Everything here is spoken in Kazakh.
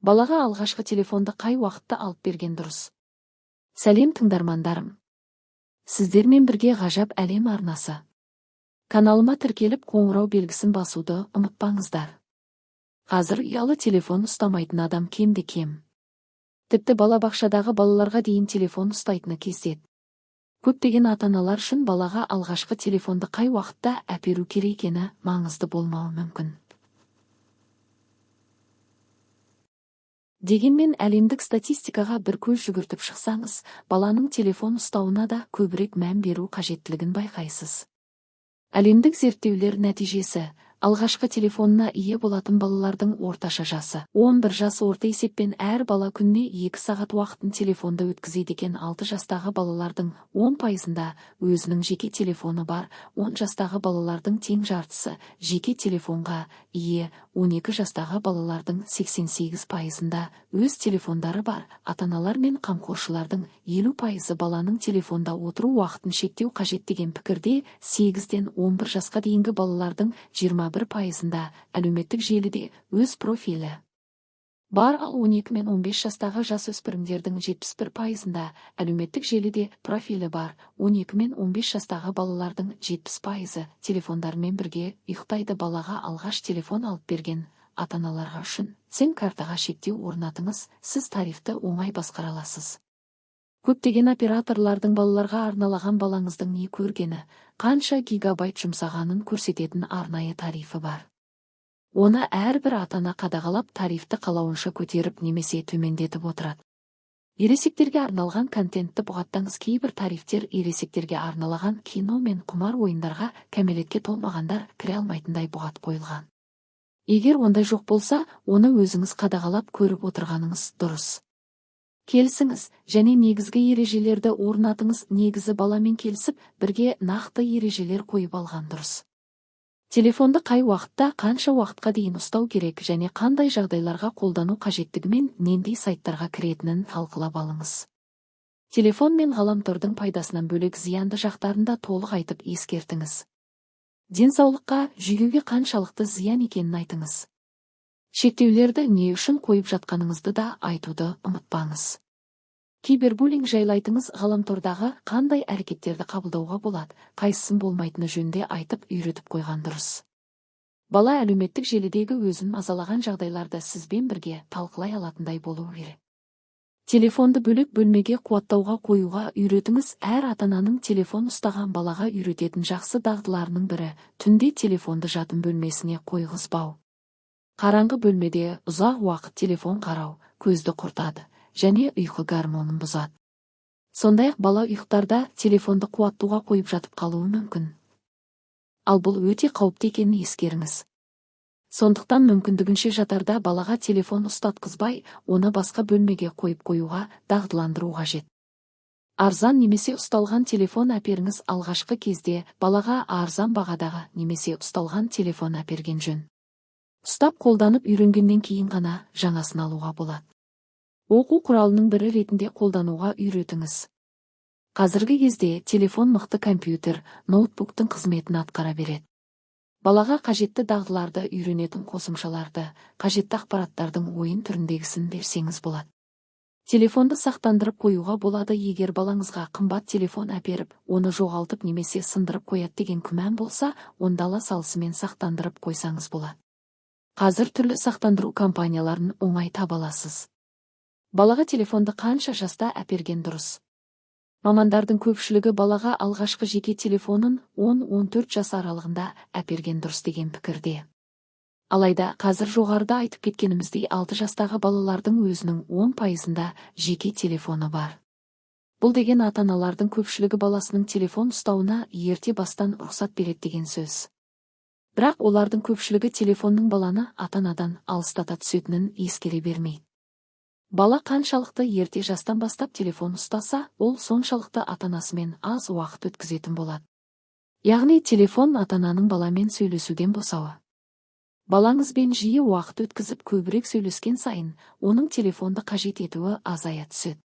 Балаға алғашқы телефонды қай уақытта алып берген дұрыс? Сәлем тыңдармандарым. Сіздермен бірге ғажап әлем арнасы. Каналыма тіркеліп қоңырау белгісін басуды ұмытпаңыздар. Қазір ұялы телефон ұстамайтын адам кемде-кем. Тіпті балабақшадағы балаларға дейін телефон ұстайтыны кездеседі. Көптеген ата-аналар үшін балаға алғашқы телефонды қай уақытта әперу керек екені маңызды болмауы мүмкін. Дегенмен әлемдік статистикаға бір көз жүгіртіп шықсаңыз, баланың телефон ұстауына да көбірек мән беру қажеттілігін байқайсыз. Әлемдік зерттеулер нәтижесі: алғашқы телефонына ие болатын балалардың орташа жасы 11 жас, орта есеппен әр бала күніне 2 сағат уақытын телефонда өткізеді екен. 6 жастағы балалардың 10%-ында өзінің жеке телефоны бар, 10 жастағы балалардың тең жартысы жеке телефонға ие, 12 жастағы балалардың 88%-ында өз телефондары бар. Ата-аналар мен қамқоршылардың 50% баланың телефонда отыру уақытын шектеу қажет деген пікірде. 8-ден 11 жасқа дейінгі балалардың 21%-ында әлеуметтік желіде өз профилі бар, ал 12 мен 15 жастағы жасөспірімдердің 71%-ында әлеуметтік желіде профилі бар. 12 мен 15 жастағы балалардың 70%-ы телефондармен бірге ұйықтайды. Балаға алғаш телефон алып берген ата-аналарға үшін сим-картаға шектеу орнатыңыз, сіз тарифті оңай басқара аласыз. Көптеген операторлардың балаларға арналаған балаңыздың не көргені, қанша гигабайт жұмсағанын көрсететін арнайы тарифі бар. Оны әрбір ата-ана қадағалап, тарифті қалауынша көтеріп немесе төмендетіп отырады. Ересектерге арналған контентті бұғаттаңыз. Кейбір тарифтер ересектерге арналаған кино мен құмар ойындарға кәмелетке толмағандар кіре алмайтындай бұғат қойылған. Егер ондай жоқ болса, оны өзіңіз қадағалап көріп отырғаныңыз дұрыс. Келісіңіз және негізгі ережелерді орнатыңыз. Негізі баламен келісіп, бірге нақты ережелер қойып алған дұрыс. Телефонды қай уақытта, қанша уақытқа дейін ұстау керек және қандай жағдайларға қолдану қажеттігімен нендей сайттарға кіретінін талқылап алыңыз. Телефон мен ғаламтордың пайдасынан бөлек зиянды жақтарын да толық айтып ескертіңіз. Денсаулыққа, жүйеге қаншалықты зиян екенін айтыңыз. Шектеулерді не үшін қойып жатқаныңызды да айтуды ұмытпаңыз. Кибербуллинг жайлы айтыңыз. Ғаламтордағы қандай әрекеттерді қабылдауға болады, қайсысын болмайтыны жөнінде айтып үйретіп қойған дұрыс. Бала әлеуметтік желідегі өзін мазалаған жағдайларды сізбен бірге талқылай алатындай болу керек. Телефонды бөлек бөлмеге қуаттауға қоюға үйретіңіз. Әр ата-ананың телефон ұстаған балаға үйрететін жақсы дағдыларының бірі түнде телефонды жатын бөлмесіне қойғызбау. Қараңғы бөлмеде ұзақ уақыт телефон қарау көзді құртады және ұйқы гормонын бұзады. Сондай-ақ бала ұйықтарда телефонды қуаттауға қойып жатып қалуы мүмкін. Ал бұл өте қауіпті екенін ескеріңіз. Сондықтан мүмкіндігінше жатарда балаға телефон ұстатқызбай, оны басқа бөлмеге қойып қоюға дағдыландыру қажет. Арзан немесе ұсталған телефон әперіңіз. Алғашқы кезде балаға арзан бағадағы немесе ұсталған телефон әперген жөн. Ұстап қолданып үйренгеннен кейін ғана жаңасын алуға болады. Оқу құралының бірі ретінде қолдануға үйретіңіз. Қазіргі кезде телефон мықты компьютер, ноутбуктың қызметін атқара береді. Балаға қажетті дағдыларды үйренетін қосымшаларды, қажетті ақпараттардың ойын түріндегісін берсеңіз болады. Телефонды сақтандырып қоюға болады. Егер балаңызға қымбат телефон әперіп, оны жоғалтып немесе сындырып қояды деген күмән болса, онда ала салысымен сақтандырып қойсаңыз болады. Қазір түрлі сақтандыру компанияларын оңай таба аласыз. Балаға телефонды қанша жаста әперген дұрыс? Мамандардың көпшілігі балаға алғашқы жеке телефонын 10-14 жас аралығында әперген дұрыс деген пікірде. Алайда қазір жоғарыда айтып кеткеніміздей 6 жастағы балалардың өзінің 10%-ында жеке телефоны бар. Бұл деген ата-аналардың көпшілігі баласының телефон ұстауына ерте бастан рұқсат береді деген сөз. Бірақ олардың көпшілігі телефонның баланы ата-анадан алыстата түсетінін ескере бермейді. Бала қаншалықты ерте жастан бастап телефон ұстаса, ол соншалықты ата-анасымен аз уақыт өткізетін болады. Яғни телефон ата-ананың баламен сөйлесуден босауы. Балаңызбен жиі уақыт өткізіп көбірек сөйлескен сайын, оның телефонды қажет етуі азая түседі.